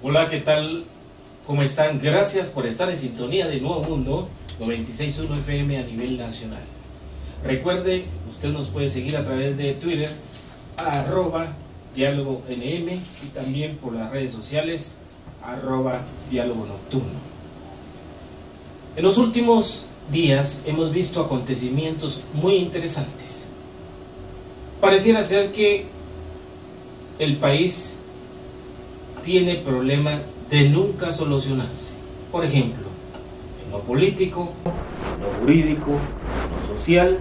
Hola, ¿qué tal? ¿Cómo están? Gracias por estar en sintonía de Nuevo Mundo 96.1 FM a nivel nacional. Recuerde, usted nos puede seguir a través de Twitter, @diálogo_nm, y también por las redes sociales, @diálogo nocturno. En los últimos días hemos visto acontecimientos muy interesantes. Pareciera ser que el país tiene problemas de nunca solucionarse. Por ejemplo, en lo político, en lo jurídico, en lo social,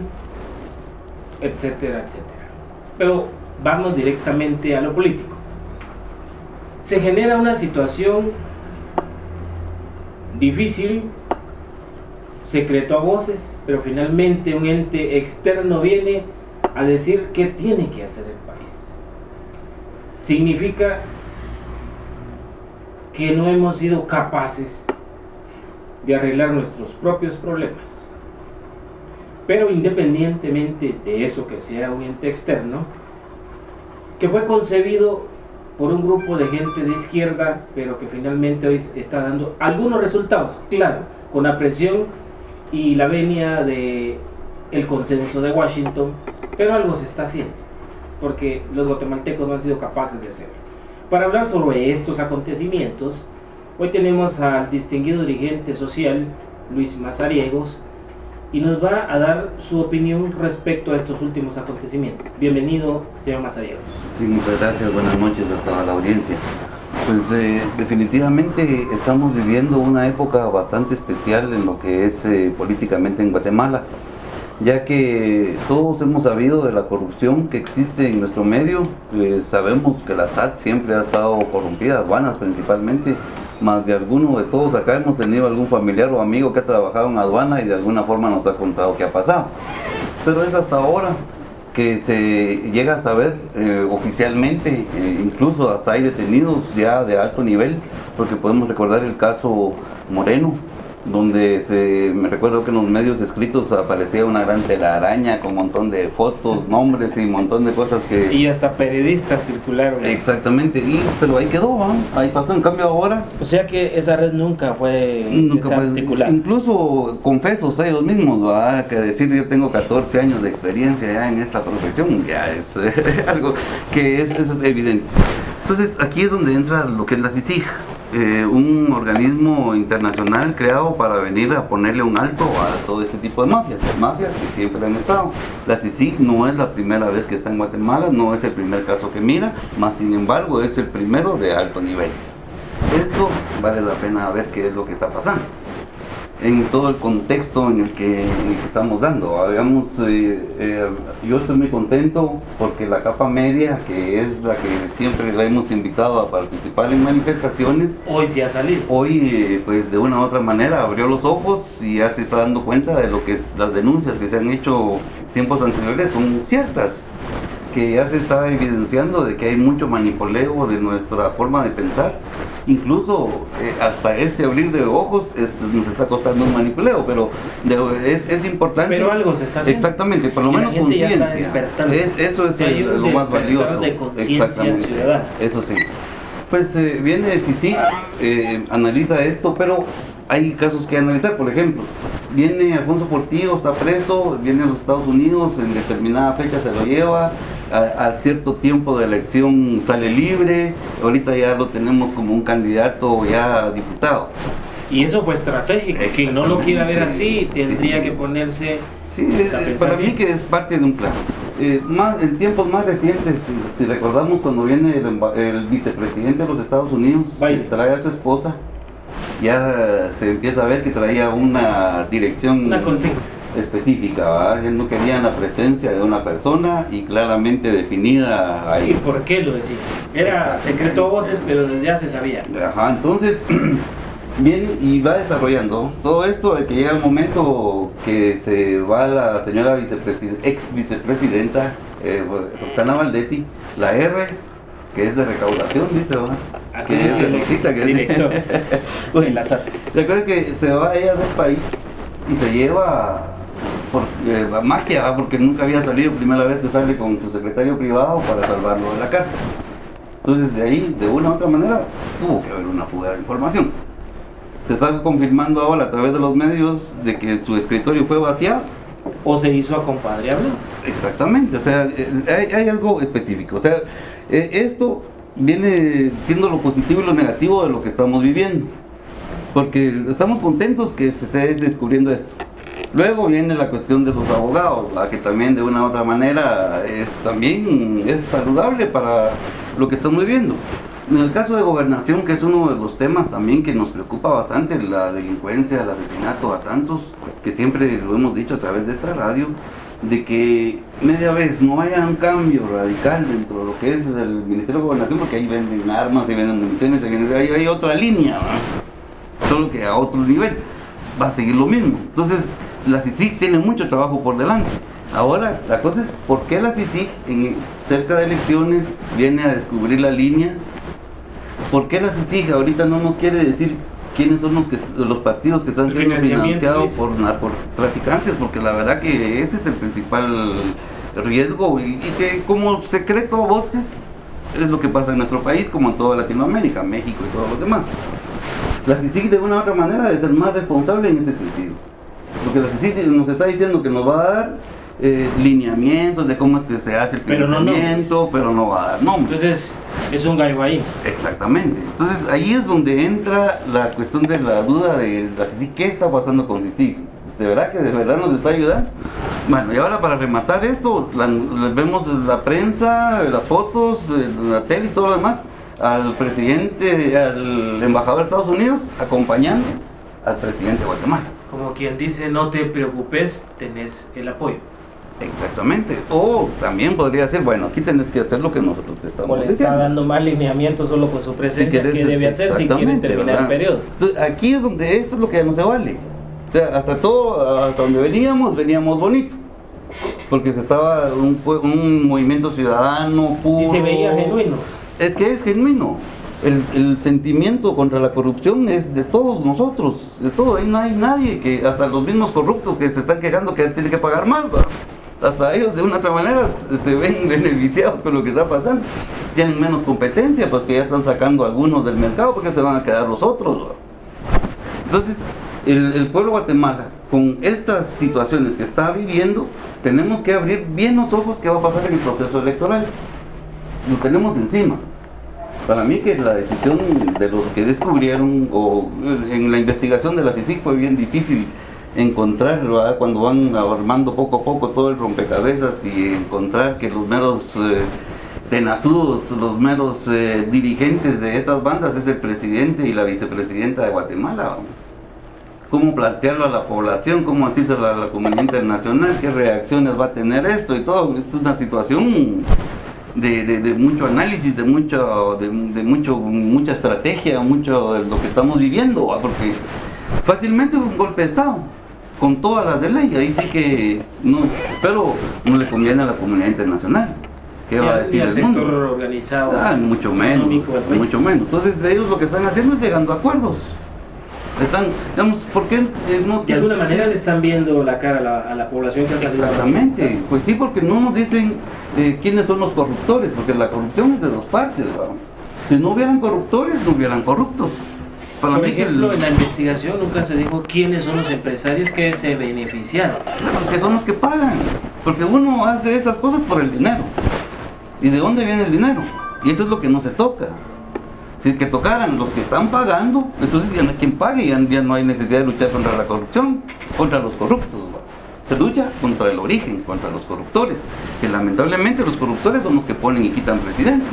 etcétera, etcétera. Pero vamos directamente a lo político. Se genera una situación difícil, secreto a voces, pero finalmente un ente externo viene a decir qué tiene que hacer el país. Significa que no hemos sido capaces de arreglar nuestros propios problemas. Pero independientemente de eso, que sea un ente externo, que fue concebido por un grupo de gente de izquierda, pero que finalmente hoy está dando algunos resultados, claro, con la presión y la venia de el consenso de Washington, pero algo se está haciendo, porque los guatemaltecos no han sido capaces de hacerlo. Para hablar sobre estos acontecimientos, hoy tenemos al distinguido dirigente social, Luis Mazariegos, y nos va a dar su opinión respecto a estos últimos acontecimientos. Bienvenido, señor Mazariegos. Sí, muchas gracias, buenas noches a toda la audiencia. Pues definitivamente estamos viviendo una época bastante especial en lo que es políticamente en Guatemala, ya que todos hemos sabido de la corrupción que existe en nuestro medio. Sabemos que la SAT siempre ha estado corrompida, aduanas principalmente, más de alguno de todos acá hemos tenido algún familiar o amigo que ha trabajado en aduana y de alguna forma nos ha contado qué ha pasado. Pero es hasta ahora que se llega a saber oficialmente, incluso hasta hay detenidos ya de alto nivel, porque podemos recordar el caso Moreno, donde me recuerdo que en los medios escritos aparecía una gran telaraña con un montón de fotos, nombres y un montón de cosas que... Y hasta periodistas circularon. Exactamente, pero ahí quedó, ¿no? Ahí pasó. En cambio ahora... O sea que esa red nunca fue articulada. Incluso confesos ellos mismos, ¿verdad? Que decir yo tengo 14 años de experiencia ya en esta profesión, ya es algo que es evidente. Entonces aquí es donde entra lo que es la CICIG, un organismo internacional creado para venir a ponerle un alto a todo este tipo de mafias que siempre han estado. La CICIG no es la primera vez que está en Guatemala, no es el primer caso que mira, más sin embargo es el primero de alto nivel. Esto vale la pena ver qué es lo que está pasando en todo el contexto en el que estamos dando. Habíamos, yo estoy muy contento porque la capa media, que es la que siempre la hemos invitado a participar en manifestaciones, hoy sí ha salido. Hoy, pues de una u otra manera abrió los ojos y ya se está dando cuenta de lo que las denuncias que se han hecho tiempos anteriores son ciertas, que ya se está evidenciando de que hay mucho manipuleo de nuestra forma de pensar. Incluso hasta este abrir de ojos nos está costando un manipuleo, pero es importante. Pero algo se está haciendo. Exactamente, por lo menos conciencia. Eso es lo más valioso. De conciencia ciudadana. Eso sí. Pues viene CICIG, analiza esto, pero hay casos que analizar. Por ejemplo, viene Alfonso Portillo, está preso, viene a los Estados Unidos, en determinada fecha se lo lleva, a cierto tiempo de elección sale libre, ahorita ya lo tenemos como un candidato ya diputado. Y eso fue estratégico, quien no lo quiera ver así tendría que ponerse... Sí, para mí que es parte de un plan. En tiempos más recientes, si recordamos cuando viene el vicepresidente de los Estados Unidos, trae a su esposa, ya se empieza a ver que traía una dirección específica, ¿verdad? No querían la presencia de una persona y claramente definida ahí. ¿Y por qué lo decía? Era secreto a voces, pero desde ya se sabía. Ajá, entonces viene y va desarrollando todo esto, de que llega el momento que se va la señora ex vicepresidenta Roxana Valdetti, la R, que es de recaudación, dice, ¿verdad? Así es, el director de la SAT. Recuerda que se va ella del país y se lleva por magia, porque nunca había salido, primera vez que sale con su secretario privado para salvarlo de la cárcel. Entonces de ahí, de una u otra manera, tuvo que haber una fuga de información. Se está confirmando ahora a través de los medios de que su escritorio fue vaciado. O se hizo a compadre hablando. Exactamente, o sea, hay algo específico. O sea, esto viene siendo lo positivo y lo negativo de lo que estamos viviendo. Porque estamos contentos que se esté descubriendo esto. Luego viene la cuestión de los abogados, que también de una u otra manera también es saludable para lo que estamos viviendo. En el caso de gobernación, que es uno de los temas también que nos preocupa bastante, la delincuencia, el asesinato a tantos, que siempre lo hemos dicho a través de esta radio, de que media vez no haya un cambio radical dentro de lo que es el Ministerio de Gobernación, porque ahí venden armas, ahí venden municiones, ahí hay otra línea, ¿verdad? Solo que a otro nivel va a seguir lo mismo. Entonces la CICIG tiene mucho trabajo por delante. Ahora, la cosa es, ¿por qué la CICIG cerca de elecciones viene a descubrir la línea? ¿Por qué la CICIG ahorita no nos quiere decir quiénes son los partidos que están siendo financiados por narcotraficantes? Porque la verdad que ese es el principal riesgo y que como secreto a voces es lo que pasa en nuestro país, como en toda Latinoamérica, México y todos los demás. La CICIG de una u otra manera debe ser más responsable en este sentido. Porque la CICIG nos está diciendo que nos va a dar lineamientos de cómo es que se hace el financiamiento, pero no va a dar nombres. Entonces es un gallo ahí. Exactamente. Entonces ahí es donde entra la cuestión de la duda de la CICIG. ¿Qué está pasando con CICIG? ¿De verdad que de verdad nos está ayudando? Bueno, y ahora para rematar esto, vemos la prensa, las fotos, la tele y todo lo demás, al presidente, al embajador de Estados Unidos acompañando al presidente de Guatemala. Como quien dice, no te preocupes, tenés el apoyo. Exactamente. O también podría ser, bueno, aquí tenés que hacer lo que nosotros te estamos diciendo. O le está dando más lineamientos solo con su presencia, ¿qué debe hacer si quiere terminar el periodo? Entonces, aquí es donde esto es lo que ya no se vale. O sea, hasta donde veníamos bonito. Porque se estaba un movimiento ciudadano puro. Y se veía genuino. Es que es genuino. El sentimiento contra la corrupción es de todos nosotros, de todo. Ahí no hay nadie, que hasta los mismos corruptos que se están quejando que tienen que pagar más, ¿verdad? Hasta ellos de una otra manera se ven beneficiados con lo que está pasando. Tienen menos competencia porque ya están sacando algunos del mercado porque se van a quedar los otros, ¿verdad? Entonces el pueblo de Guatemala, con estas situaciones que está viviendo, tenemos que abrir bien los ojos qué va a pasar en el proceso electoral. Lo tenemos encima. Para mí que la decisión de los que descubrieron, o en la investigación de la CICIG fue bien difícil encontrar, ¿verdad? Cuando van armando poco a poco todo el rompecabezas y encontrar que los meros tenazudos, los meros dirigentes de estas bandas es el presidente y la vicepresidenta de Guatemala. Cómo plantearlo a la población, cómo decírselo a la comunidad internacional, qué reacciones va a tener esto y todo. Es una situación de mucho análisis, de mucha estrategia, mucho de lo que estamos viviendo, ¿va? Porque fácilmente un golpe de Estado, con todas las de ley, ahí sí que no, pero no le conviene a la comunidad internacional. ¿Qué va a decir el mundo? Sector organizado. Mucho menos, mucho menos. Entonces ellos lo que están haciendo es llegando a acuerdos. Están, digamos, ¿por qué no? De alguna manera le están viendo la cara a la población que ha salido. Exactamente, pues sí, porque no nos dicen quiénes son los corruptores, porque la corrupción es de dos partes, ¿verdad? Si no hubieran corruptores, no hubieran corruptos. Para Por ejemplo, en la investigación nunca se dijo quiénes son los empresarios que se beneficiaron. Porque son los que pagan, porque uno hace esas cosas por el dinero. ¿Y de dónde viene el dinero? Y eso es lo que no se toca. Si que tocaran los que están pagando, entonces ya no hay quien pague, ya no hay necesidad de luchar contra la corrupción, contra los corruptos. Se lucha contra el origen, contra los corruptores, que lamentablemente los corruptores son los que ponen y quitan presidentes,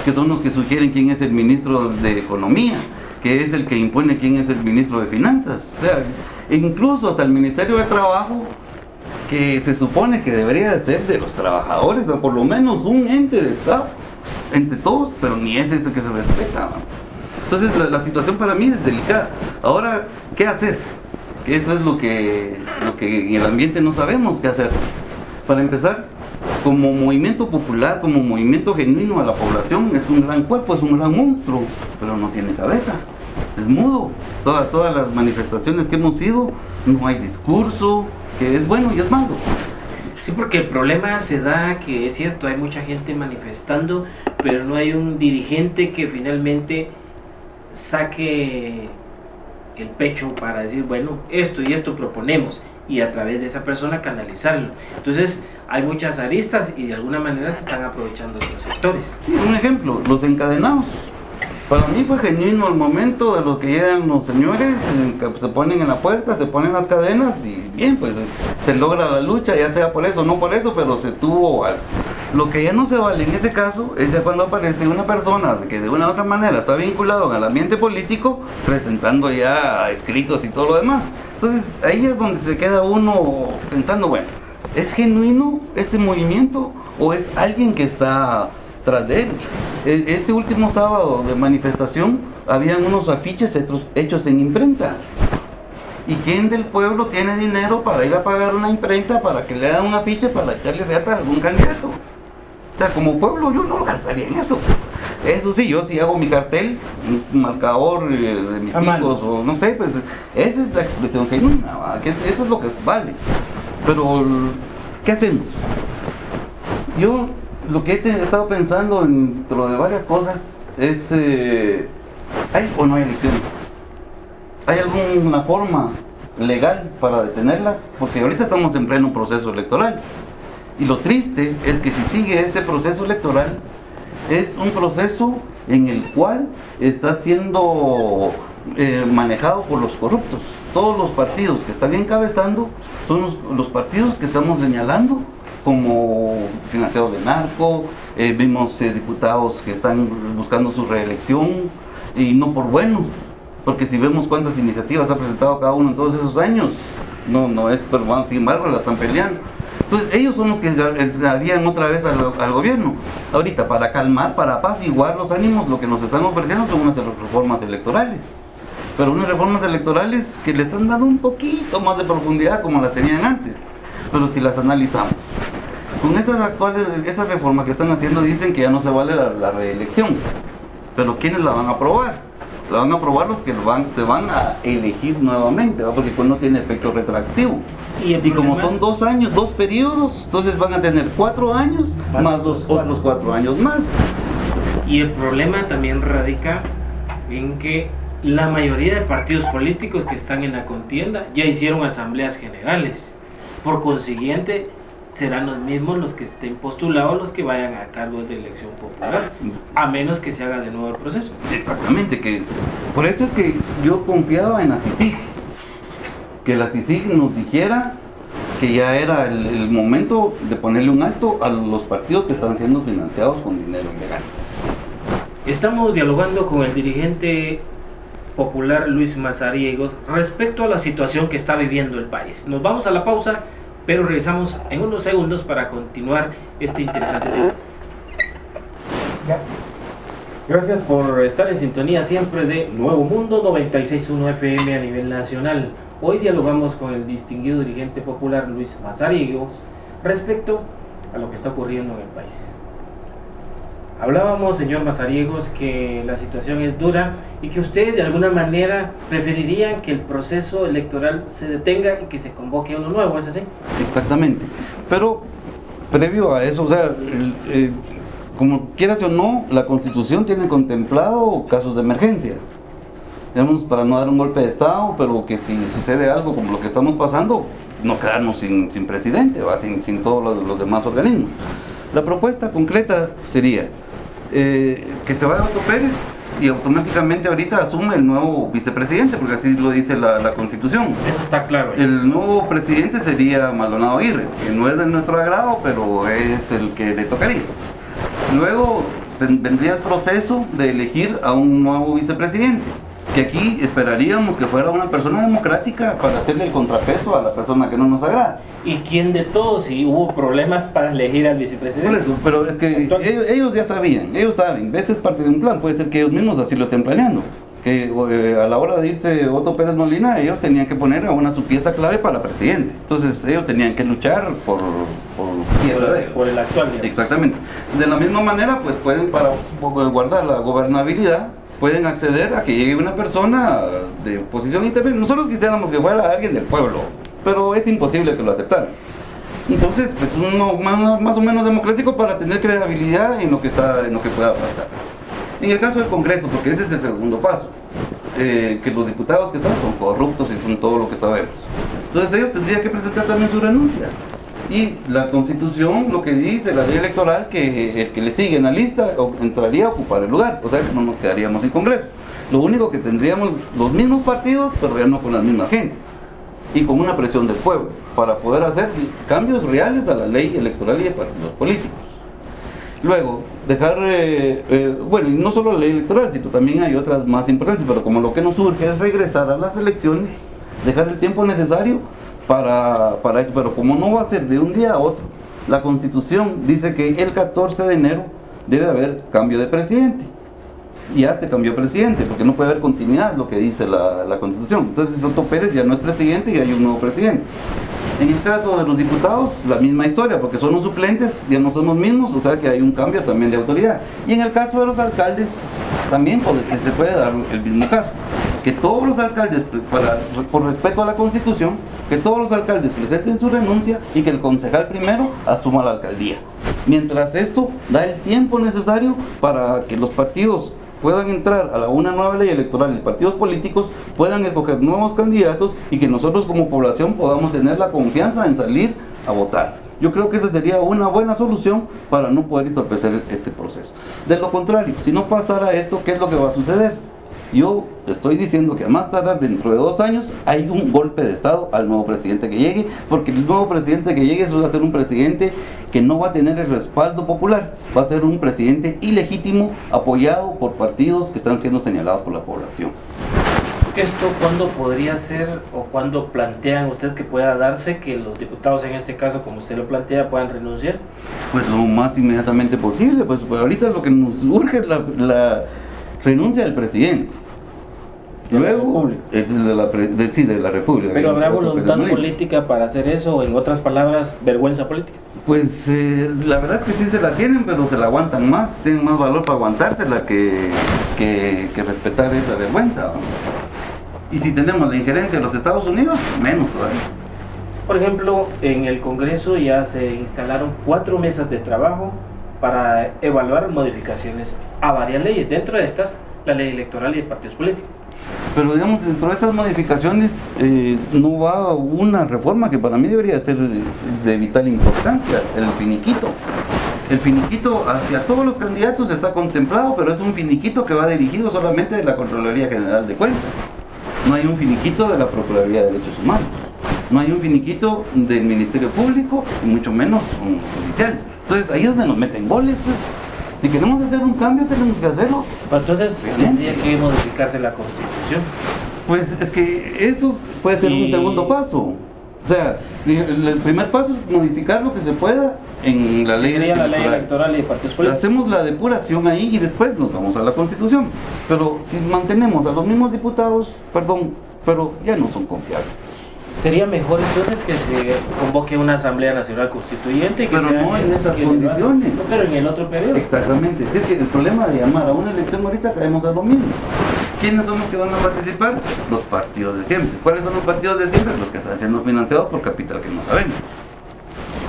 que son los que sugieren quién es el ministro de Economía, que es el que impone quién es el ministro de Finanzas. O sea, incluso hasta el Ministerio de Trabajo, que se supone que debería ser de los trabajadores, o por lo menos un ente de Estado, entre todos, pero ni ese es el que se respeta. Entonces la situación para mí es delicada. Ahora, ¿qué hacer? Que eso es lo que en el ambiente no sabemos qué hacer. Para empezar, como movimiento popular, como movimiento genuino a la población, es un gran cuerpo, es un gran monstruo, pero no tiene cabeza, es mudo. Todas las manifestaciones que hemos ido, no hay discurso, que es bueno y es malo. Sí, porque el problema se da que es cierto, hay mucha gente manifestando, pero no hay un dirigente que finalmente saque el pecho para decir, bueno, esto y esto proponemos, y a través de esa persona canalizarlo. Entonces hay muchas aristas y de alguna manera se están aprovechando de los sectores. Sí, un ejemplo, los encadenados. Para mí fue genuino el momento de lo que llegan los señores, que se ponen en la puerta, se ponen las cadenas y bien, pues se logra la lucha, ya sea por eso o no por eso, pero se tuvo algo. Lo que ya no se vale en este caso es de cuando aparece una persona que de una u otra manera está vinculado al ambiente político, presentando ya escritos y todo lo demás. Entonces ahí es donde se queda uno pensando, bueno, ¿es genuino este movimiento o es alguien que está tras de él? Este último sábado de manifestación habían unos afiches hechos en imprenta. ¿Y quién del pueblo tiene dinero para ir a pagar una imprenta para que le hagan un afiche para echarle reata a algún candidato? O sea, como pueblo yo no lo gastaría en eso. Eso sí, yo sí hago mi cartel, un marcador de mis hijos o no sé, pues esa es la expresión genuina, ¿va? Que eso es lo que vale. Pero, ¿qué hacemos? Yo lo que he estado pensando dentro de varias cosas es, ¿hay o no hay elecciones? ¿Hay alguna forma legal para detenerlas? Porque ahorita estamos en pleno proceso electoral. Y lo triste es que si sigue este proceso electoral, es un proceso en el cual está siendo manejado por los corruptos. Todos los partidos que están encabezando son los partidos que estamos señalando como financiados de narco. Vimos diputados que están buscando su reelección y no por buenos, porque si vemos cuántas iniciativas ha presentado cada uno en todos esos años, no es, pero bueno, sin embargo la están peleando. Entonces ellos son los que darían otra vez al gobierno. Ahorita, para calmar, para apaciguar los ánimos, lo que nos están ofreciendo son unas reformas electorales, pero unas reformas electorales que le están dando un poquito más de profundidad como las tenían antes. Pero si las analizamos, con estas actuales, esas reformas que están haciendo dicen que ya no se vale la reelección, pero ¿quiénes la van a aprobar? La van a aprobar los que se van a elegir nuevamente, ¿va? Porque pues no tiene efecto retroactivo. Y como son 2 años, 2 periodos, entonces van a tener 4 años más otros 4 años más. Y el problema también radica en que la mayoría de partidos políticos que están en la contienda ya hicieron asambleas generales. Por consiguiente, serán los mismos los que estén postulados los que vayan a cargo de elección popular, a menos que se haga de nuevo el proceso. Exactamente, que por eso es que yo confiaba en la CICIG, que la CICIG nos dijera que ya era el momento de ponerle un alto a los partidos que están siendo financiados con dinero ilegal. Estamos dialogando con el dirigente popular Luis Mazariegos respecto a la situación que está viviendo el país. Nos vamos a la pausa, pero regresamos en unos segundos para continuar este interesante tema. Gracias por estar en sintonía siempre de Nuevo Mundo 96.1 FM a nivel nacional. Hoy dialogamos con el distinguido dirigente popular Luis Mazariegos respecto a lo que está ocurriendo en el país. Hablábamos, señor Mazariegos, que la situación es dura y que ustedes de alguna manera preferirían que el proceso electoral se detenga y que se convoque uno nuevo, ¿es así? Exactamente, pero previo a eso, o sea, como quieras o no, la Constitución tiene contemplado casos de emergencia, digamos, para no dar un golpe de Estado, pero que si sucede algo como lo que estamos pasando, no quedarnos sin presidente, ¿va? Sin todos los demás organismos. La propuesta concreta sería que se vaya Otto Pérez y automáticamente ahorita asume el nuevo vicepresidente, porque así lo dice la Constitución. Eso está claro. El nuevo presidente sería Maldonado Aguirre, que no es de nuestro agrado, pero es el que le tocaría. Luego vendría el proceso de elegir a un nuevo vicepresidente, que aquí esperaríamos que fuera una persona democrática para hacerle el contrapeso a la persona que no nos agrada. ¿Y quién de todos? Si hubo problemas para elegir al vicepresidente. Por eso, pero es que ellos ya sabían, ellos saben, este es parte de un plan, puede ser que ellos mismos así lo estén planeando. Que a la hora de irse Otto Pérez Molina, ellos tenían que poner a su pieza clave para presidente. Entonces ellos tenían que luchar por el actual. Digamos. Exactamente. De la misma manera, pues pueden, para guardar la gobernabilidad, pueden acceder a que llegue una persona de posición independiente. Nosotros quisiéramos que fuera alguien del pueblo, pero es imposible que lo aceptaran. Entonces, pues uno más o menos democrático para tener credibilidad en lo que pueda pasar. En el caso del Congreso, porque ese es el segundo paso, que los diputados que están son corruptos y son todo lo que sabemos. Entonces ellos tendrían que presentar también su renuncia. Y la Constitución lo que dice, la ley electoral, que el que le sigue en la lista entraría a ocupar el lugar, o sea que no nos quedaríamos sin Congreso. Lo único que tendríamos los mismos partidos, pero ya no con las mismas gentes y con una presión del pueblo para poder hacer cambios reales a la ley electoral y de partidos políticos. Luego, dejar, bueno, y no solo la ley electoral, sino también hay otras más importantes, pero como lo que nos urge es regresar a las elecciones, dejar el tiempo necesario para eso, pero como no va a ser de un día a otro, la Constitución dice que el 14 de enero debe haber cambio de presidente. Ya se cambió presidente, porque no puede haber continuidad, lo que dice la Constitución. Entonces Soto Pérez ya no es presidente y hay un nuevo presidente. En el caso de los diputados, la misma historia, porque son los suplentes, ya no son los mismos, o sea que hay un cambio también de autoridad. Y en el caso de los alcaldes, también se puede dar el mismo caso. Que todos los alcaldes, por respeto a la Constitución, que todos los alcaldes presenten su renuncia y que el concejal primero asuma la alcaldía. Mientras esto da el tiempo necesario para que los partidos puedan entrar a una nueva ley electoral y partidos políticos puedan escoger nuevos candidatos y que nosotros como población podamos tener la confianza en salir a votar. Yo creo que esa sería una buena solución para no poder entorpecer este proceso. De lo contrario, si no pasara esto, ¿qué es lo que va a suceder? Yo estoy diciendo que a más tardar dentro de 2 años hay un golpe de Estado al nuevo presidente que llegue, porque el nuevo presidente que llegue va a ser un presidente que no va a tener el respaldo popular, va a ser un presidente ilegítimo apoyado por partidos que están siendo señalados por la población. ¿Esto cuándo podría ser o cuándo plantean usted que pueda darse que los diputados en este caso, como usted lo plantea, puedan renunciar? Pues lo más inmediatamente posible, pues ahorita lo que nos urge es la renuncia del presidente. Luego, de la República. ¿Pero habrá voluntad política para hacer eso? O en otras palabras, vergüenza política. Pues la verdad que sí se la tienen, pero se la aguantan más, tienen más valor para aguantársela que respetar esa vergüenza, ¿no? Y si tenemos la injerencia de los Estados Unidos, menos todavía. Por ejemplo, en el Congreso ya se instalaron 4 mesas de trabajo para evaluar modificaciones a varias leyes, dentro de estas, la ley electoral y de partidos políticos. Pero digamos, dentro de estas modificaciones no va una reforma que para mí debería ser de vital importancia, el finiquito. El finiquito hacia todos los candidatos está contemplado, pero es un finiquito que va dirigido solamente de la Contraloría General de Cuentas. No hay un finiquito de la Procuraduría de Derechos Humanos. No hay un finiquito del Ministerio Público, y mucho menos un judicial. Entonces ahí es donde nos meten goles, pues. Si queremos hacer un cambio, tenemos que hacerlo. Entonces, tendría que modificarse la Constitución. Pues es que eso puede ser un segundo paso. O sea, el primer paso es modificar lo que se pueda en la ley electoral. La ley electoral y de partidos políticos. Hacemos la depuración ahí y después nos vamos a la Constitución. Pero si mantenemos a los mismos diputados, pero ya no son confiables. Sería mejor entonces que se convoque una Asamblea Nacional Constituyente. Pero no en estas condiciones. No, pero en el otro periodo. Exactamente. Es que el problema de llamar a una elección ahorita caemos a lo mismo. ¿Quiénes son los que van a participar? Los partidos de siempre. ¿Cuáles son los partidos de siempre? Los que están siendo financiados por capital que no sabemos.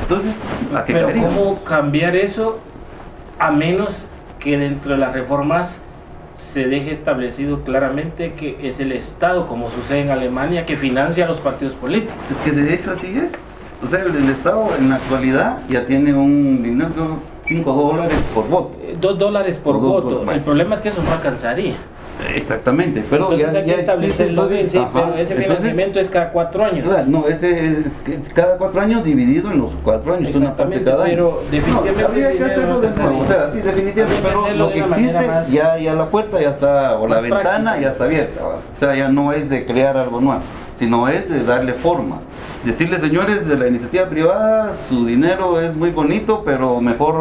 Entonces, ¿a qué caería? Pero ¿cómo cambiar eso a menos que dentro de las reformas se deje establecido claramente que es el Estado, como sucede en Alemania, que financia a los partidos políticos? Es que de hecho así es. O sea, el Estado en la actualidad ya tiene un dinero, $5 por voto. $2 por voto. Bueno. El problema es que eso no alcanzaría. Exactamente, pero entonces hay que establecerlo bien, sí, pero ese financiamiento es cada 4 años. Claro, no, ese es cada 4 años dividido en los 4 años, una parte cada año. Pero definitivamente no, habría que hacerlo de nuevo, o sea, sí, definitivamente, pero lo que existe, ya la puerta ya está, o la ventana práctica ya está abierta, o sea, ya no es de crear algo nuevo, sino es de darle forma. Decirle, señores de la iniciativa privada, su dinero es muy bonito, pero mejor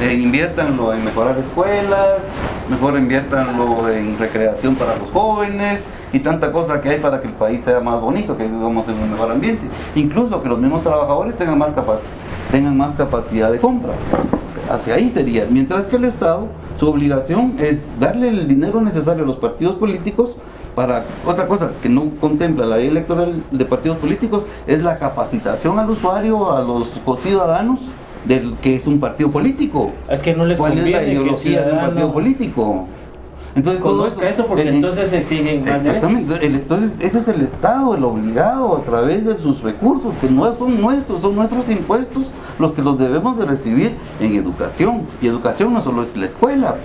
inviértanlo en mejorar escuelas, mejor inviértanlo en recreación para los jóvenes y tanta cosa que hay para que el país sea más bonito, que vivamos en un mejor ambiente. Incluso que los mismos trabajadores tengan más capacidad de compra. hacia ahí sería. Mientras que el Estado, su obligación es darle el dinero necesario a los partidos políticos para otra cosa que no contempla la ley electoral de partidos políticos, es la capacitación al usuario, a los ciudadanos, del que es un partido político. Es que no les ¿Cuál es la ideología de un partido político? Entonces, conozca eso, porque entonces exigen más exactamente, entonces ese es el Estado, el obligado a través de sus recursos, que no son nuestros impuestos los que los debemos de recibir en educación. Y educación no solo es la escuela,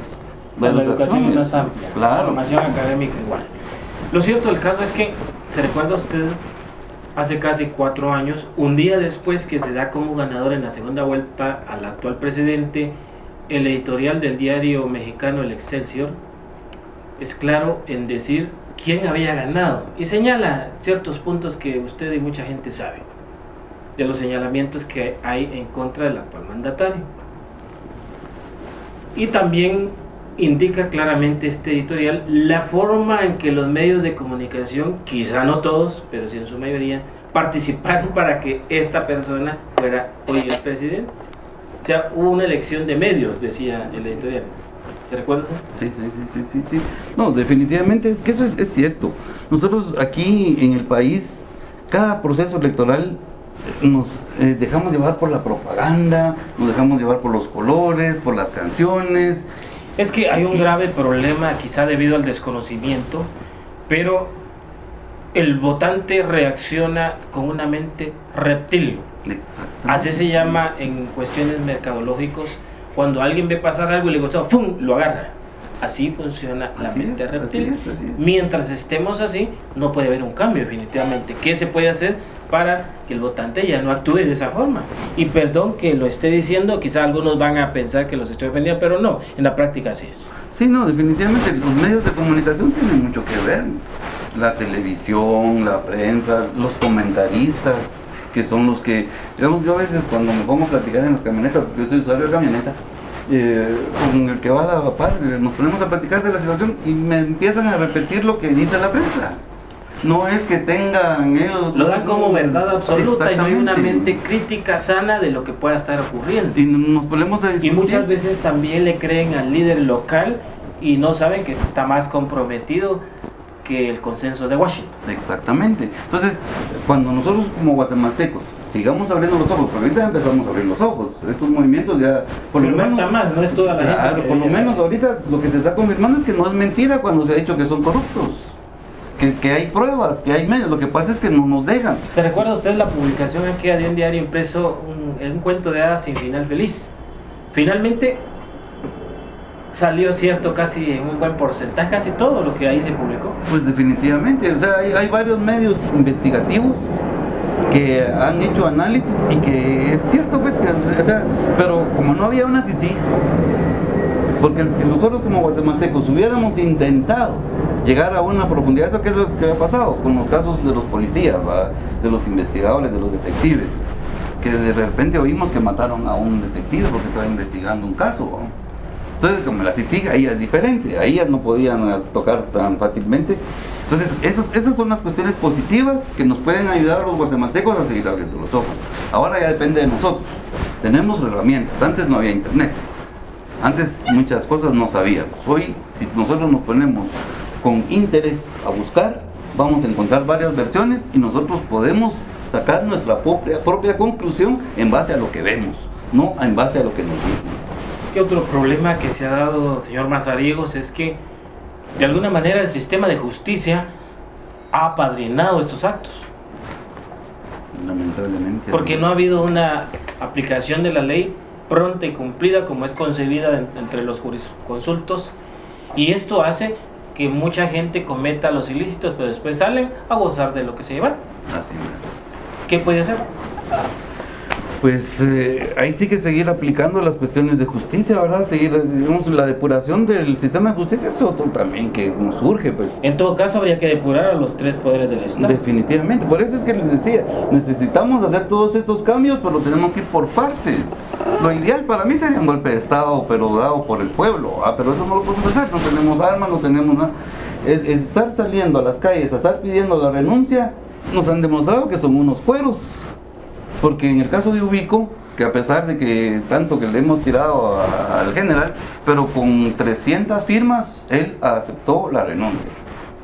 la educación es más amplia, claro. La formación académica igual. Lo cierto del caso es que, ¿se recuerda usted? Hace casi 4 años, un día después que se da como ganador en la segunda vuelta al actual presidente, el editorial del diario mexicano El Excelsior es claro en decir quién había ganado y señala ciertos puntos que usted y mucha gente sabe de los señalamientos que hay en contra del actual mandatario. Y también indica claramente este editorial la forma en que los medios de comunicación, quizá no todos, pero sí en su mayoría, participaron para que esta persona fuera hoy el presidente. O sea, hubo una elección de medios, decía el editorial. ¿Se recuerda? Sí. No, definitivamente es que eso es cierto. Nosotros aquí en el país, cada proceso electoral nos dejamos llevar por la propaganda, nos dejamos llevar por los colores, por las canciones. Es que hay un grave problema, quizá debido al desconocimiento, pero el votante reacciona con una mente reptil. Así se llama en cuestiones mercadológicas, cuando alguien ve pasar algo y le gusta, ¡pum!, lo agarra. Así funciona la mente reptil. Así es. Mientras estemos así, no puede haber un cambio definitivamente. ¿Qué se puede hacer para que el votante ya no actúe de esa forma? Y perdón que lo esté diciendo, quizá algunos van a pensar que los estoy ofendiendo, pero no, en la práctica así es. Sí, no, definitivamente los medios de comunicación tienen mucho que ver. La televisión, la prensa, los comentaristas, que son los que, digamos, yo a veces cuando me pongo a platicar en las camionetas, porque yo soy usuario de camioneta, con el que va a la par, nos ponemos a platicar de la situación y me empiezan a repetir lo que dice la prensa. No es que tengan ellos... Lo dan como verdad absoluta y no hay una mente crítica sana de lo que pueda estar ocurriendo. Y nos ponemos a discutir. Y muchas veces también le creen al líder local y no saben que está más comprometido que el consenso de Washington. Exactamente. Entonces, cuando nosotros como guatemaltecos sigamos abriendo los ojos, porque ahorita empezamos a abrir los ojos, estos movimientos ya, por lo menos, más, no es toda la claro, gente por lo menos ahorita lo que se está confirmando es que no es mentira cuando se ha dicho que son corruptos, que hay pruebas, que hay medios. Lo que pasa es que no nos dejan. ¿Se recuerda usted la publicación aquí de un diario impreso, un cuento de hadas sin final feliz? Finalmente salió cierto casi en un buen porcentaje, casi todo lo que ahí se publicó. Pues definitivamente, o sea, hay varios medios investigativos que han hecho análisis y que es cierto, pues, que, o sea, pero como no había una CICIG, porque si nosotros como guatemaltecos hubiéramos intentado llegar a una profundidad, ¿eso qué es lo que ha pasado con los casos de los policías, ¿va?, de los investigadores, de los detectives? Que de repente oímos que mataron a un detective porque estaba investigando un caso, ¿va? Entonces, como la CICIG, ahí es diferente, ahí ya no podían tocar tan fácilmente. Entonces, esas son las cuestiones positivas que nos pueden ayudar a los guatemaltecos a seguir abriendo los ojos. Ahora ya depende de nosotros. Tenemos herramientas. Antes no había internet. Antes muchas cosas no sabíamos. Hoy, si nosotros nos ponemos con interés a buscar, vamos a encontrar varias versiones y nosotros podemos sacar nuestra propia conclusión en base a lo que vemos, no en base a lo que nos dicen. ¿Qué otro problema que se ha dado, señor Mazariegos, es que de alguna manera el sistema de justicia ha apadrinado estos actos? Lamentablemente. Porque no ha habido una aplicación de la ley pronta y cumplida como es concebida entre los jurisconsultos, y esto hace que mucha gente cometa los ilícitos, pero después salen a gozar de lo que se llevan. Así es. ¿Qué puede hacer? Pues ahí sí que seguir aplicando las cuestiones de justicia, ¿verdad? Seguir, digamos, la depuración del sistema de justicia es otro también que nos surge, pues. En todo caso, habría que depurar a los 3 poderes del Estado. Definitivamente, por eso es que les decía, necesitamos hacer todos estos cambios, pero tenemos que ir por partes. Lo ideal para mí sería un golpe de Estado, pero dado por el pueblo, pero eso no lo podemos hacer, no tenemos armas, no tenemos nada. Estar saliendo a las calles, a estar pidiendo la renuncia, nos han demostrado que son unos cueros. Porque en el caso de Ubico, que a pesar de que tanto que le hemos tirado al general, pero con 300 firmas, él aceptó la renuncia.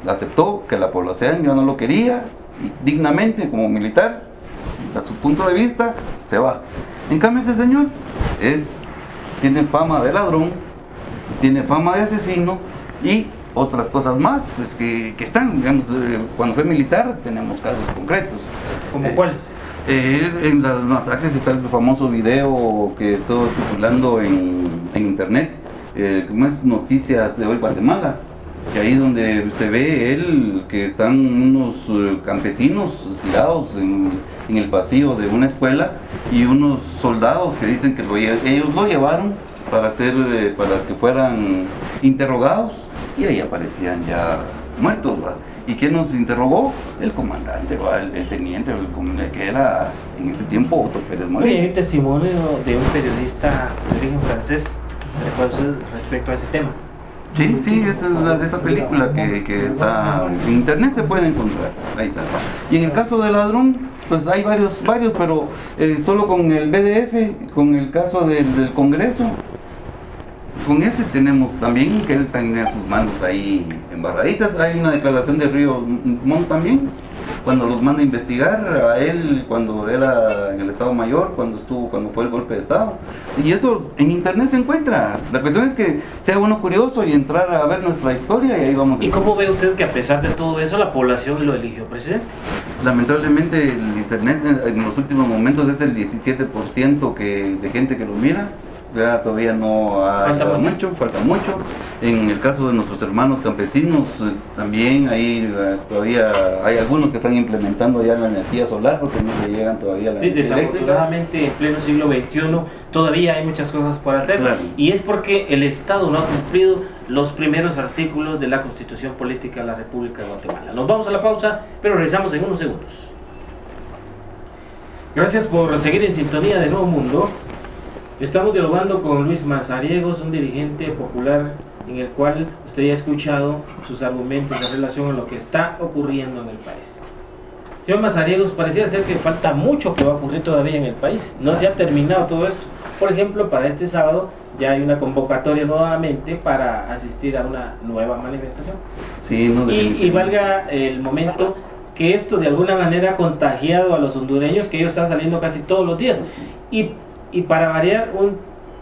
Aceptó que la población ya no lo quería, y dignamente como militar, a su punto de vista, se va. En cambio este señor tiene fama de ladrón, tiene fama de asesino y otras cosas más, pues que están, digamos, cuando fue militar tenemos casos concretos. ¿Cómo cuáles? En las masacres está el famoso video que estuvo circulando en internet, como es Noticias de Hoy Guatemala, que ahí donde se ve él que están unos campesinos tirados en el pasillo de una escuela y unos soldados que dicen que ellos lo llevaron para que fueran interrogados y ahí aparecían ya muertos, ¿verdad? ¿Y quién nos interrogó? El comandante, ¿verdad? El teniente, que era en ese tiempo Otto Pérez Molina. Hay un testimonio de un periodista de origen francés respecto a ese tema. Sí, sí, esa es esa película que está en internet, se puede encontrar, ahí está. Y en el caso del ladrón, pues hay varios, pero solo con el BDF, con el caso del Congreso, con ese tenemos también que él tiene sus manos ahí embarraditas. Hay una declaración de Río Montt también, cuando los manda a investigar a él cuando era en el Estado Mayor, cuando fue el golpe de Estado. Y eso en internet se encuentra. La cuestión es que sea uno curioso y entrar a ver nuestra historia y ahí vamos. ¿Y cómo ve usted que a pesar de todo eso la población lo eligió presidente? Lamentablemente el internet en los últimos momentos es el 17% de gente que lo mira. Ya todavía no falta mucho. En el caso de nuestros hermanos campesinos, también ahí todavía hay algunos que están implementando ya la energía solar porque no le llegan todavía la energía desafortunadamente en pleno siglo XXI todavía hay muchas cosas por hacer, claro. Y es porque el Estado no ha cumplido los primeros artículos de la Constitución Política de la República de Guatemala. Nos vamos a la pausa, pero regresamos en unos segundos. Gracias por seguir en sintonía de Nuevo Mundo. Estamos dialogando con Luis Mazariegos, un dirigente popular en el cual usted ya ha escuchado sus argumentos en relación a lo que está ocurriendo en el país. Señor Mazariegos, parecía ser que falta mucho que va a ocurrir todavía en el país. No se ha terminado todo esto. Por ejemplo, para este sábado ya hay una convocatoria nuevamente para asistir a una nueva manifestación. Sí, no, y valga el momento que esto de alguna manera ha contagiado a los hondureños, que ellos están saliendo casi todos los días. Y para variar,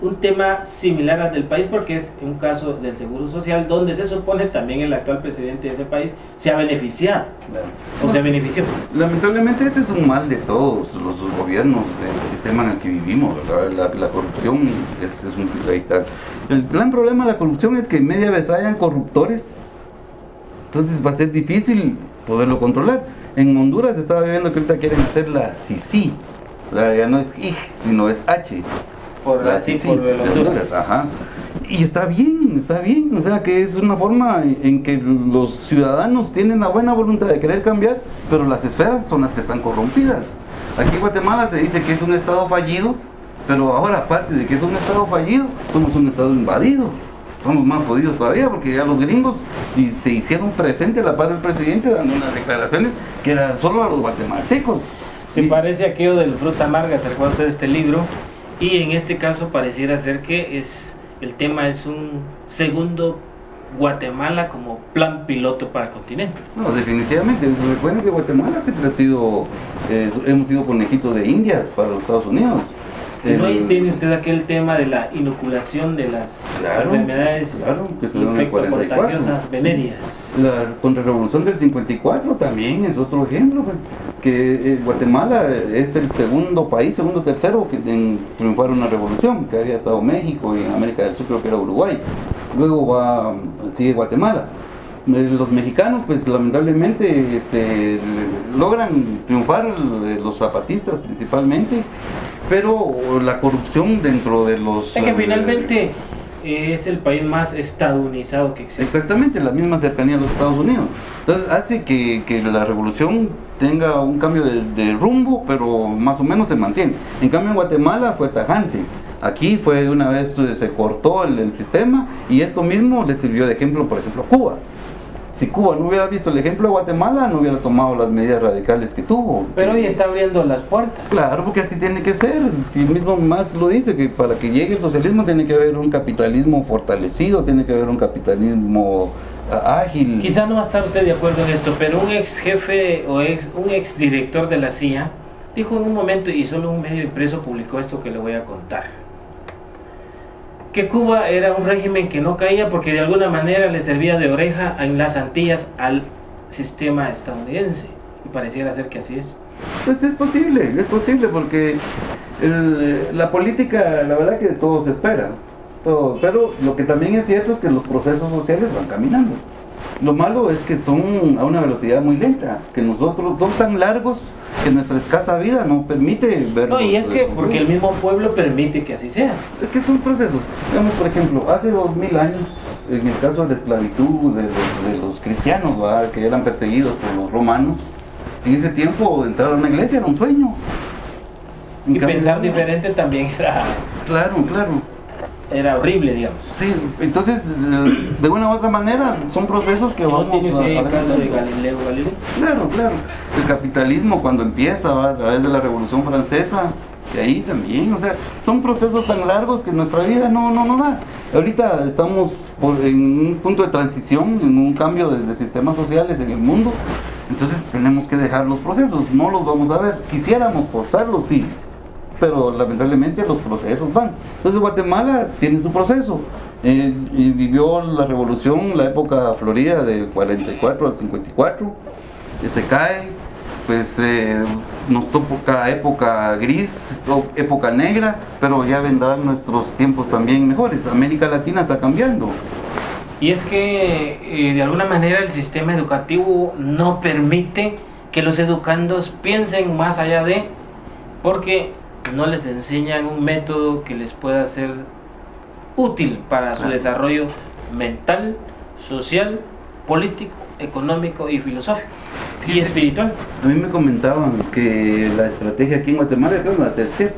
un tema similar al del país, porque es un caso del Seguro Social, donde se supone también el actual presidente de ese país se ha beneficiado, o se benefició. Lamentablemente este es un mal de todos los gobiernos del sistema en el que vivimos, ¿verdad? La corrupción ahí está. El gran problema de la corrupción es que media vez hayan corruptores, entonces va a ser difícil poderlo controlar. En Honduras estaba viendo que ahorita quieren hacer la CICI. Ya no es I, sino es H. Por el Honduras. Ajá. Y está bien, o sea que es una forma en que los ciudadanos tienen la buena voluntad de querer cambiar, pero las esferas son las que están corrompidas. Aquí en Guatemala se dice que es un estado fallido, pero ahora aparte de que es un estado fallido, somos un estado invadido. Somos más jodidos todavía porque ya los gringos se hicieron presente a la par del presidente dando unas declaraciones que eran solo a los guatemaltecos. Se parece a aquello del Fruta Amarga, se recuerda usted este libro, y en este caso pareciera ser que el tema es un segundo Guatemala como plan piloto para el continente. No, definitivamente. Recuerden que Guatemala siempre ha sido, hemos sido conejitos de Indias para los Estados Unidos. ¿No tiene usted aquel tema de la inoculación de las enfermedades infectocontagiosas venéreas? La contrarrevolución del 54 también es otro ejemplo, pues, que Guatemala es el segundo tercero que en triunfar una revolución, que había estado México y en América del Sur creo que era Uruguay. Luego sigue Guatemala. Los mexicanos pues lamentablemente logran triunfar, los zapatistas principalmente, pero la corrupción dentro de los... Es que finalmente es el país más estadounizado que existe. Exactamente, la misma cercanía a los Estados Unidos. Entonces hace que la revolución tenga un cambio de rumbo, pero más o menos se mantiene. En cambio en Guatemala fue tajante. Aquí fue una vez se cortó el sistema y esto mismo le sirvió de ejemplo, por ejemplo, a Cuba. Si Cuba no hubiera visto el ejemplo de Guatemala, no hubiera tomado las medidas radicales que tuvo. Pero hoy está abriendo las puertas. Claro, porque así tiene que ser. Si el mismo Marx lo dice, que para que llegue el socialismo tiene que haber un capitalismo fortalecido, tiene que haber un capitalismo ágil. Quizá no va a estar usted de acuerdo en esto, pero un ex jefe o un ex director de la CIA dijo en un momento, y solo un medio impreso publicó esto que le voy a contar, que Cuba era un régimen que no caía porque de alguna manera le servía de oreja en las Antillas al sistema estadounidense, y pareciera ser que así es. Pues es posible porque la política, la verdad que todo se espera, todo, pero lo que también es cierto es que los procesos sociales van caminando. Lo malo es que son a una velocidad muy lenta, que nosotros son tan largos que nuestra escasa vida no permite ver. No, y es que porque el mismo pueblo permite que así sea. Es que son procesos. Digamos, por ejemplo, hace 2000 años, en el caso de la esclavitud de los cristianos, ¿verdad?, que eran perseguidos por los romanos, en ese tiempo entrar a una iglesia era un sueño. Y pensar diferente también era... Claro. Era horrible, digamos. Sí, entonces, de una u otra manera, son procesos que si vamos no tiene usted el caso de ver. Galileo Galilei. Claro. El capitalismo cuando empieza, ¿va?, a través de la Revolución Francesa, y ahí también, o sea, son procesos tan largos que nuestra vida no nos da. Ahorita estamos en un punto de transición, en un cambio de sistemas sociales en el mundo, entonces tenemos que dejar los procesos, no los vamos a ver. Quisiéramos forzarlos, sí, pero lamentablemente los procesos van. Entonces Guatemala tiene su proceso, y vivió la revolución, la época florida del 44 al 54, se cae, pues nos toca época gris, época negra, pero ya vendrán nuestros tiempos también mejores. América Latina está cambiando. Y es que de alguna manera el sistema educativo no permite que los educandos piensen más allá de, porque no les enseñan un método que les pueda ser útil para su desarrollo mental, social, político, económico y filosófico y espiritual. A mí me comentaban que la estrategia aquí en Guatemala, creo que la tercera,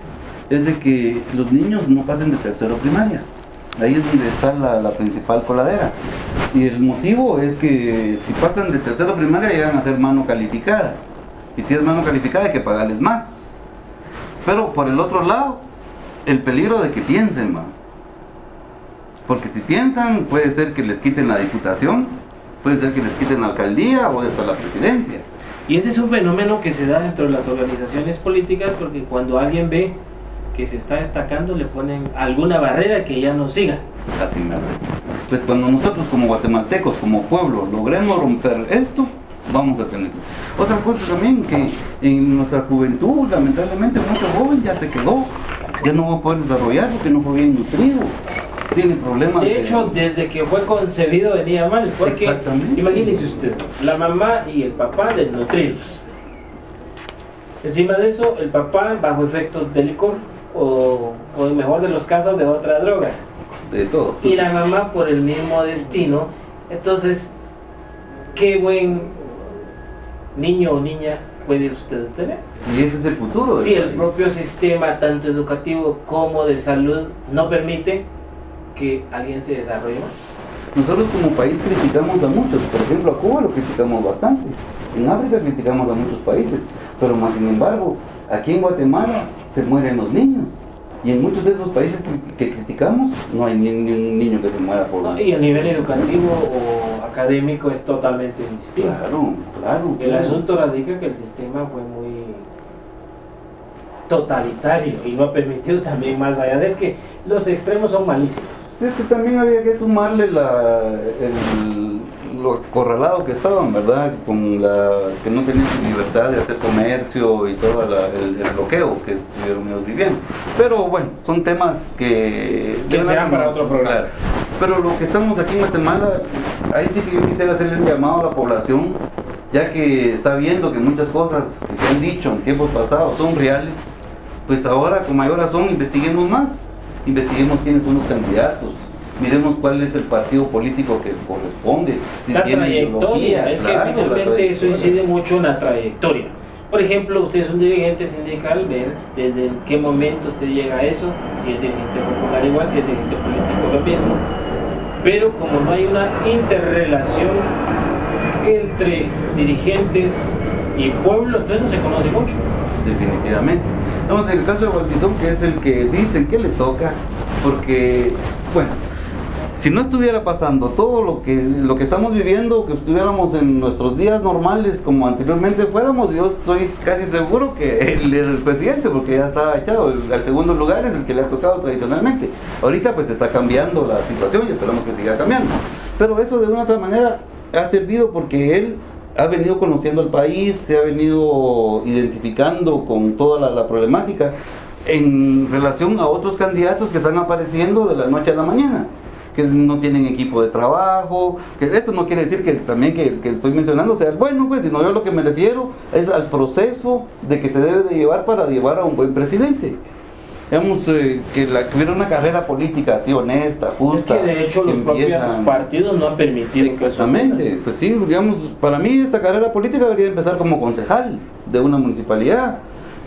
es de que los niños no pasen de tercero primaria. Ahí es donde está la principal coladera. Y el motivo es que si pasan de tercero primaria llegan a ser mano calificada. Y si es mano calificada hay que pagarles más. Pero por el otro lado, el peligro de que piensen, man. Porque si piensan, puede ser que les quiten la diputación, puede ser que les quiten la alcaldía o hasta la presidencia. Y ese es un fenómeno que se da dentro de las organizaciones políticas, porque cuando alguien ve que se está destacando, le ponen alguna barrera que ya no siga. Así me parece. Pues cuando nosotros como guatemaltecos, como pueblo, logremos romper esto, vamos a tener. Otra cosa también, que en nuestra juventud, lamentablemente, mucho joven ya se quedó, ya no va a poder desarrollar porque no fue bien nutrido, tiene problemas. De hecho, desde que fue concebido venía mal, porque imagínese usted, la mamá y el papá desnutridos. Encima de eso, el papá bajo efectos de licor, o en el mejor de los casos de otra droga. De todo. Y la mamá por el mismo destino. Entonces, qué buen niño o niña puede usted tener. Y ese es el futuro. Si el propio sistema, tanto educativo como de salud, no permite que alguien se desarrolle más. Nosotros como país criticamos a muchos, por ejemplo a Cuba lo criticamos bastante, en África criticamos a muchos países, pero más sin embargo, aquí en Guatemala se mueren los niños. Y en muchos de esos países que criticamos, no hay ni un niño que se muera por... No, y a nivel educativo o académico es totalmente distinto. Claro. El asunto radica que el sistema fue muy totalitario y no ha permitido también más allá de... Es que los extremos son malísimos. Es que también había que sumarle lo acorralado que estaban, ¿verdad? Con que no tenían libertad de hacer comercio y todo el bloqueo que estuvieron viviendo. Pero bueno, son temas que serán para otro programa. Claro. Pero lo que estamos aquí en Guatemala, ahí sí que yo quisiera hacerle un llamado a la población, ya que está viendo que muchas cosas que se han dicho en tiempos pasados son reales, pues ahora con mayor razón investiguemos más. Investiguemos quiénes son los candidatos, miremos cuál es el partido político que corresponde, si la tiene trayectoria, es que finalmente eso incide mucho en la trayectoria. Por ejemplo, usted es un dirigente sindical, ver desde qué momento usted llega a eso, si es dirigente popular igual, si es dirigente político lo mismo, pero como no hay una interrelación entre dirigentes y pueblo, entonces no se conoce mucho. Definitivamente. Vamos, en el caso de Valdizón, que es el que dicen que le toca, porque, bueno, si no estuviera pasando todo lo que estamos viviendo, que estuviéramos en nuestros días normales como anteriormente fuéramos, yo estoy casi seguro que él era el presidente, porque ya está echado. Al segundo lugar es el que le ha tocado tradicionalmente. Ahorita pues está cambiando la situación y esperamos que siga cambiando. Pero eso de una u otra manera ha servido porque él ha venido conociendo al país, se ha venido identificando con toda la problemática en relación a otros candidatos que están apareciendo de la noche a la mañana, que no tienen equipo de trabajo, que esto no quiere decir que también que estoy mencionando sea el bueno, pues, sino yo lo que me refiero es al proceso de que se debe de llevar para llevar a un buen presidente. Digamos, que hubiera una carrera política así honesta, justa. Es que de hecho los propios partidos no han permitido. Exactamente, pues sí, digamos, para mí esta carrera política debería empezar como concejal de una municipalidad.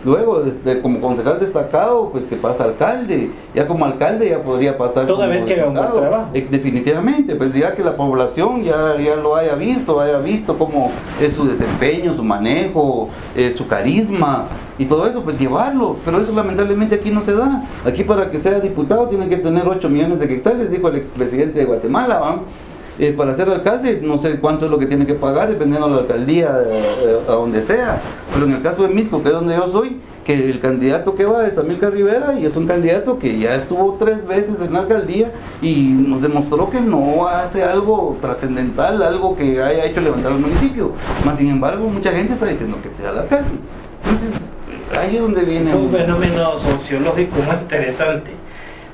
Luego, como concejal destacado, pues que pasa alcalde. Ya como alcalde ya podría pasar. Toda vez que haga un buen trabajo. Definitivamente, pues ya que la población ya lo haya visto cómo es su desempeño, su manejo, su carisma y todo eso, pues llevarlo. Pero eso lamentablemente aquí no se da. Aquí para que sea diputado tiene que tener 8 millones de quetzales, dijo el expresidente de Guatemala, ¿va? Para ser alcalde, no sé cuánto es lo que tiene que pagar, dependiendo de la alcaldía, a donde sea. Pero en el caso de Misco, que es donde yo soy, que el candidato que va es Amílcar Rivera, y es un candidato que ya estuvo 3 veces en la alcaldía y nos demostró que no hace algo trascendental, algo que haya hecho levantar al municipio. Más sin embargo, mucha gente está diciendo que sea el alcalde. Entonces, ahí es donde viene... Es un fenómeno sociológico muy interesante.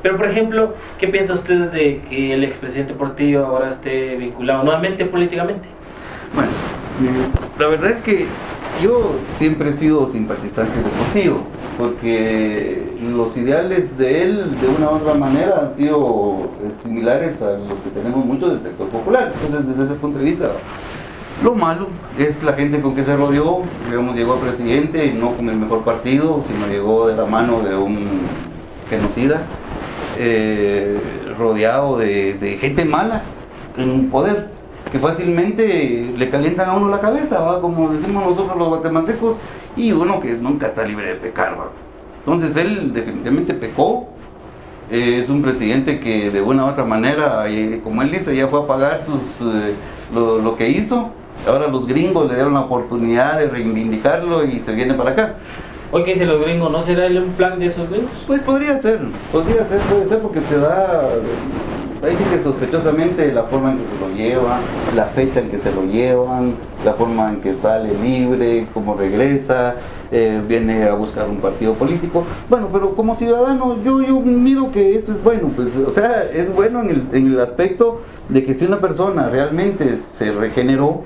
Pero, por ejemplo, ¿qué piensa usted de que el expresidente Portillo ahora esté vinculado nuevamente políticamente? Bueno, la verdad es que yo siempre he sido simpatizante de Portillo, porque los ideales de él, de una u otra manera, han sido similares a los que tenemos muchos del sector popular. Entonces, desde ese punto de vista, lo malo es la gente con que se rodeó. Digamos, llegó a presidente, no con el mejor partido, sino llegó de la mano de un genocida. Rodeado de gente mala en poder, que fácilmente le calientan a uno la cabeza, ¿va? Como decimos nosotros los guatemaltecos, y uno que nunca está libre de pecar, ¿va? Entonces él definitivamente pecó. Es un presidente que de una u otra manera, como él dice, ya fue a pagar lo que hizo. Ahora los gringos le dieron la oportunidad de reivindicarlo y se viene para acá. Hoy que dice los gringos, ¿no será un plan de esos gringos? Pues puede ser porque se da, ahí sí que sospechosamente la forma en que se lo llevan, la fecha en que se lo llevan, la forma en que sale libre, cómo regresa, viene a buscar un partido político. Bueno, pero como ciudadano yo miro que eso es bueno, pues, o sea, es bueno en el aspecto de que si una persona realmente se regeneró,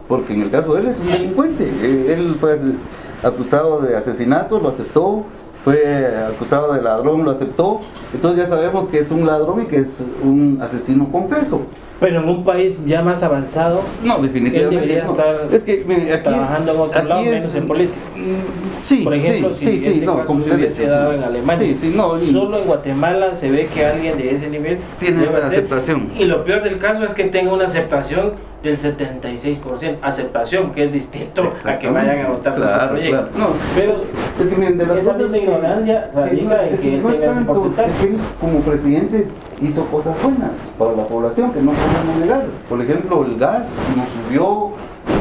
porque en el caso de él es un delincuente, él fue acusado de asesinato, lo aceptó, fue acusado de ladrón, lo aceptó, entonces ya sabemos que es un ladrón y que es un asesino confeso. Pero en un país ya más avanzado, no, definitivamente él debería estar es que, mire, aquí, trabajando en otro lado, menos en política. Sí, por ejemplo, si como se hubiese dado en Alemania, solo en Guatemala se ve que alguien de ese nivel tiene esta aceptación. Y lo peor del caso es que tenga una aceptación del 76%, aceptación, que es distinto a que vayan a votar por su proyecto. No, pero es que, miren, de las esa misma ignorancia radica en que no tenga ese porcentaje. él, como presidente, hizo cosas buenas para la población que no podemos negar. Por ejemplo, el gas nos subió,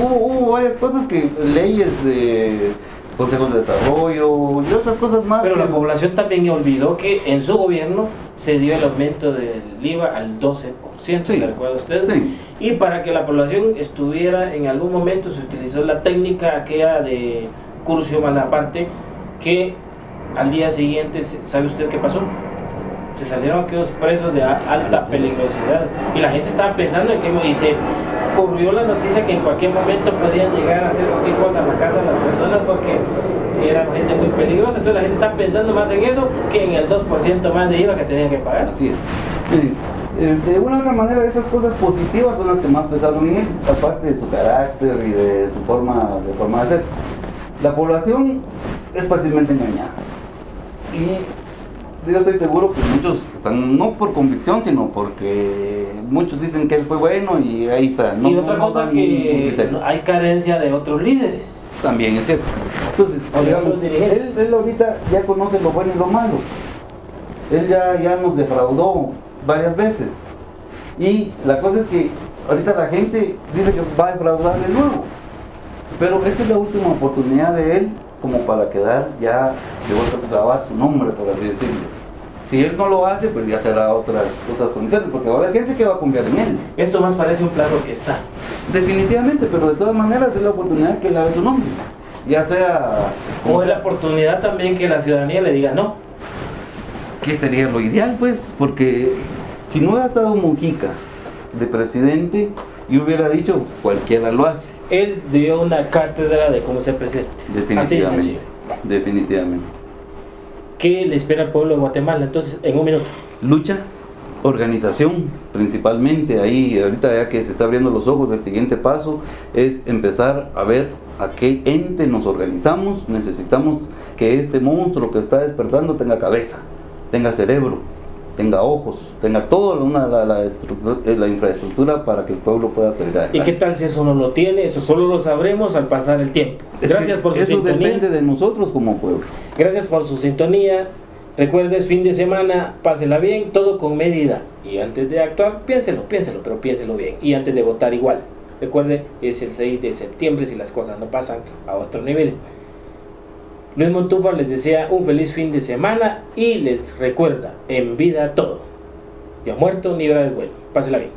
hubo varias cosas, que leyes de consejos de desarrollo y otras cosas más. Pero la población también olvidó que en su gobierno se dio el aumento del IVA al 12%, ¿se recuerda usted? Sí. Y para que la población estuviera, en algún momento se utilizó la técnica aquella de Curcio Malaparte, que al día siguiente, ¿sabe usted qué pasó? Se salieron aquellos presos de alta peligrosidad y la gente estaba pensando en que, y se corrió la noticia que en cualquier momento podían llegar a hacer cualquier cosa en la casa de las personas porque era gente muy peligrosa. Entonces la gente está pensando más en eso que en el 2% más de IVA que tenían que pagar. Así es. De una u otra manera, esas cosas positivas son las que más pesaron en él, aparte de su carácter y de su forma de ser. La población es fácilmente engañada y yo estoy seguro que muchos están, no por convicción, sino porque muchos dicen que él fue bueno y ahí está. Y otra cosa que hay carencia de otros líderes. También es cierto. Entonces, digamos, él ahorita ya conoce lo bueno y lo malo. Él ya nos defraudó varias veces. Y la cosa es que ahorita la gente dice que va a defraudar de nuevo. Pero esta es la última oportunidad de él como para quedar ya de vuelta a grabar su nombre, por así decirlo. Si él no lo hace, pues ya será otras condiciones, porque va a haber gente que va a confiar en él. Esto más parece un plano que está. Definitivamente, pero de todas maneras es la oportunidad que le haga su nombre. Ya sea... O es la oportunidad también que la ciudadanía le diga no. Que sería lo ideal, pues, porque si no hubiera estado Mujica de presidente, yo hubiera dicho, cualquiera lo hace. Él dio una cátedra de cómo ser presidente. Definitivamente. Definitivamente. ¿Qué le espera al pueblo de Guatemala? Entonces, en un minuto. Lucha, organización, principalmente ahí, ahorita ya que se está abriendo los ojos, el siguiente paso es empezar a ver a qué ente nos organizamos. Necesitamos que este monstruo que está despertando tenga cabeza, tenga cerebro, tenga ojos, tenga toda la infraestructura para que el pueblo pueda salir adelante. ¿Y qué tal si eso no lo tiene? Eso solo lo sabremos al pasar el tiempo. Gracias por su sintonía. Eso depende de nosotros como pueblo. Gracias por su sintonía. Recuerdes, fin de semana, pásela bien, todo con medida. Y antes de actuar, piénselo, pero piénselo bien. Y antes de votar igual. Recuerde, es el 6 de septiembre si las cosas no pasan a otro nivel. Luis Montúfar les desea un feliz fin de semana y les recuerda, en vida todo. Ya muerto, ni hora de vuelo. Pásela bien.